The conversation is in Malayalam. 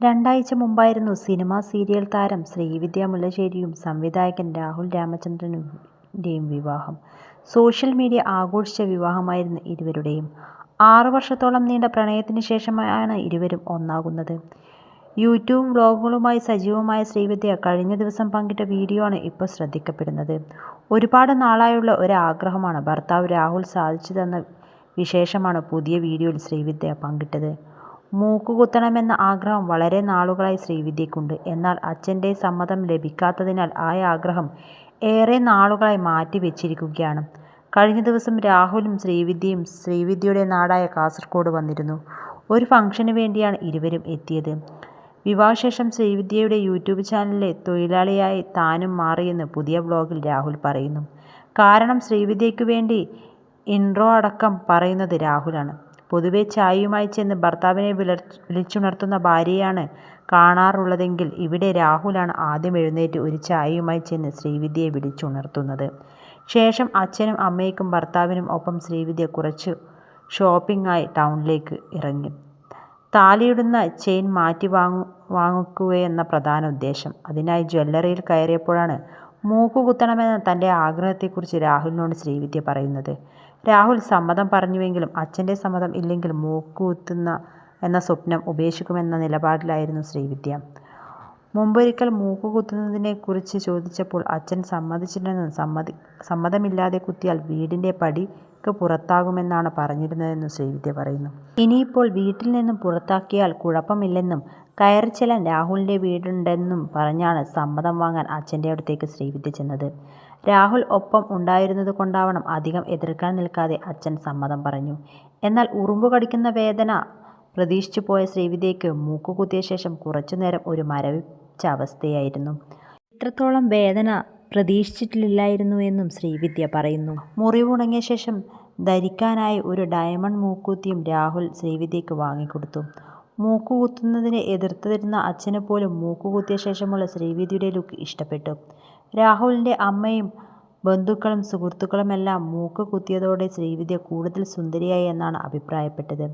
രണ്ടാഴ്ച മുമ്പായിരുന്നു സിനിമാ സീരിയൽ താരം ശ്രീവിദ്യ മുല്ലശ്ശേരിയും സംവിധായകൻ രാഹുൽ രാമചന്ദ്രന്റെയും വിവാഹം. സോഷ്യൽ മീഡിയ ആഘോഷിച്ച വിവാഹമായിരുന്നു ഇരുവരുടെയും. 6 വർഷത്തോളം നീണ്ട പ്രണയത്തിന് ശേഷമാണ് ഇരുവരും ഒന്നാകുന്നത്. യൂട്യൂബ് വ്ലോഗുകളുമായി സജീവമായ ശ്രീവിദ്യ കഴിഞ്ഞ ദിവസം പങ്കിട്ട വീഡിയോ ആണ് ഇപ്പോൾ ശ്രദ്ധിക്കപ്പെടുന്നത്. ഒരുപാട് നാളായുള്ള ഒരു ആഗ്രഹമാണ് ഭർത്താവ് രാഹുൽ സാധിച്ചു തന്ന വിശേഷമാണ് പുതിയ വീഡിയോയിൽ ശ്രീവിദ്യ പങ്കിട്ടത്. മൂക്കുകുത്തണമെന്ന ആഗ്രഹം വളരെ നാളുകളായി ശ്രീവിദ്യയ്ക്കുണ്ട്. എന്നാൽ അച്ഛൻ്റെ സമ്മതം ലഭിക്കാത്തതിനാൽ ആ ആഗ്രഹം ഏറെ നാളുകളായി മാറ്റിവെച്ചിരിക്കുകയാണ്. കഴിഞ്ഞ ദിവസം രാഹുലും ശ്രീവിദ്യയും ശ്രീവിദ്യയുടെ നാടായ കാസർഗോഡ് വന്നിരുന്നു. ഒരു ഫംഗ്ഷന് വേണ്ടിയാണ് ഇരുവരും എത്തിയത്. വിവാഹശേഷം ശ്രീവിദ്യയുടെ യൂട്യൂബ് ചാനലിലെ തൊഴിലാളിയായി താനും മാറിയെന്ന് പുതിയ വ്ലോഗിൽ രാഹുൽ പറയുന്നു. കാരണം ശ്രീവിദ്യയ്ക്കു വേണ്ടി ഇൻട്രോ അടക്കം പറയുന്നത് രാഹുലാണ്. പൊതുവെ ചായയുമായി ചെന്ന് ഭർത്താവിനെ വിളിച്ചുണർത്തുന്ന ഭാര്യയാണ് കാണാറുള്ളതെങ്കിൽ ഇവിടെ രാഹുലാണ് ആദ്യം എഴുന്നേറ്റ് ഒരു ചായയുമായി ചെന്ന് ശ്രീവിദ്യയെ വിളിച്ചുണർത്തുന്നത്. ശേഷം അച്ഛനും അമ്മയ്ക്കും ഭർത്താവിനും ഒപ്പം ശ്രീവിദ്യ കുറച്ച് ഷോപ്പിംഗ് ആയി ടൗണിലേക്ക് ഇറങ്ങി. താലിയിടുന്ന ചെയിൻ മാറ്റി വാങ്ങിക്കുകയെന്ന പ്രധാന ഉദ്ദേശം. അതിനായി ജ്വല്ലറിയിൽ കയറിയപ്പോഴാണ് മൂക്കുകുത്തണമെന്ന തൻ്റെ ആഗ്രഹത്തെക്കുറിച്ച് രാഹുലിനോട് ശ്രീവിദ്യ പറയുന്നത്. രാഹുൽ സമ്മതം പറഞ്ഞുവെങ്കിലും അച്ഛൻ്റെ സമ്മതം ഇല്ലെങ്കിൽ മൂക്കുകുത്തുന്ന എന്ന സ്വപ്നം ഉപേക്ഷിക്കുമെന്ന നിലപാടിലായിരുന്നു ശ്രീവിദ്യ. മുമ്പൊരിക്കൽ മൂക്കുകുത്തുന്നതിനെക്കുറിച്ച് ചോദിച്ചപ്പോൾ അച്ഛൻ സമ്മതിച്ചില്ലെന്നും സമ്മതമില്ലാതെ കുത്തിയാൽ വീടിൻ്റെ പടിക്ക് പുറത്താകുമെന്നാണ് പറഞ്ഞിരുന്നതെന്നും ശ്രീവിദ്യ പറയുന്നു. ഇനിയിപ്പോൾ വീട്ടിൽ നിന്നും പുറത്താക്കിയാൽ കുഴപ്പമില്ലെന്നും കയറിച്ചെല്ലാൻ രാഹുലിൻ്റെ വീടുണ്ടെന്നും പറഞ്ഞാണ് സമ്മതം വാങ്ങാൻ അച്ഛൻ്റെ അടുത്തേക്ക് ശ്രീവിദ്യ ചെന്നത്. രാഹുൽ ഒപ്പം ഉണ്ടായിരുന്നത് കൊണ്ടാവണം അധികം എതിർക്കാൻ നിൽക്കാതെ അച്ഛൻ സമ്മതം പറഞ്ഞു. എന്നാൽ ഉറുമ്പ് കടിക്കുന്ന വേദന പ്രതീക്ഷിച്ചു പോയ ശ്രീവിദ്യയ്ക്ക് മൂക്കുകുത്തിയ ശേഷം കുറച്ചുനേരം ഒരു മരവിച്ച അവസ്ഥയായിരുന്നു. ഇത്രത്തോളം വേദന പ്രതീക്ഷിച്ചിട്ടില്ലായിരുന്നുവെന്നും ശ്രീവിദ്യ പറയുന്നു. മുറിവുണങ്ങിയ ശേഷം ധരിക്കാനായി ഒരു ഡയമണ്ട് മൂക്കുത്തിയും രാഹുൽ ശ്രീവിദ്യയ്ക്ക് വാങ്ങിക്കൊടുത്തു. മൂക്കുകുത്തുന്നതിനെ എതിർത്തിരുന്ന അച്ഛന് പോലും മൂക്കുകുത്തിയ ശേഷമുള്ള ശ്രീവിദ്യയുടെ ലുക്ക് ഇഷ്ടപ്പെട്ടു. രാഹുലിൻ്റെ അമ്മയും ബന്ധുക്കളും സുഹൃത്തുക്കളുമെല്ലാം മൂക്ക് കുത്തിയതോടെ ശ്രീവിദ്യ കൂടുതൽ സുന്ദരിയായി എന്നാണ് അഭിപ്രായപ്പെട്ടത്.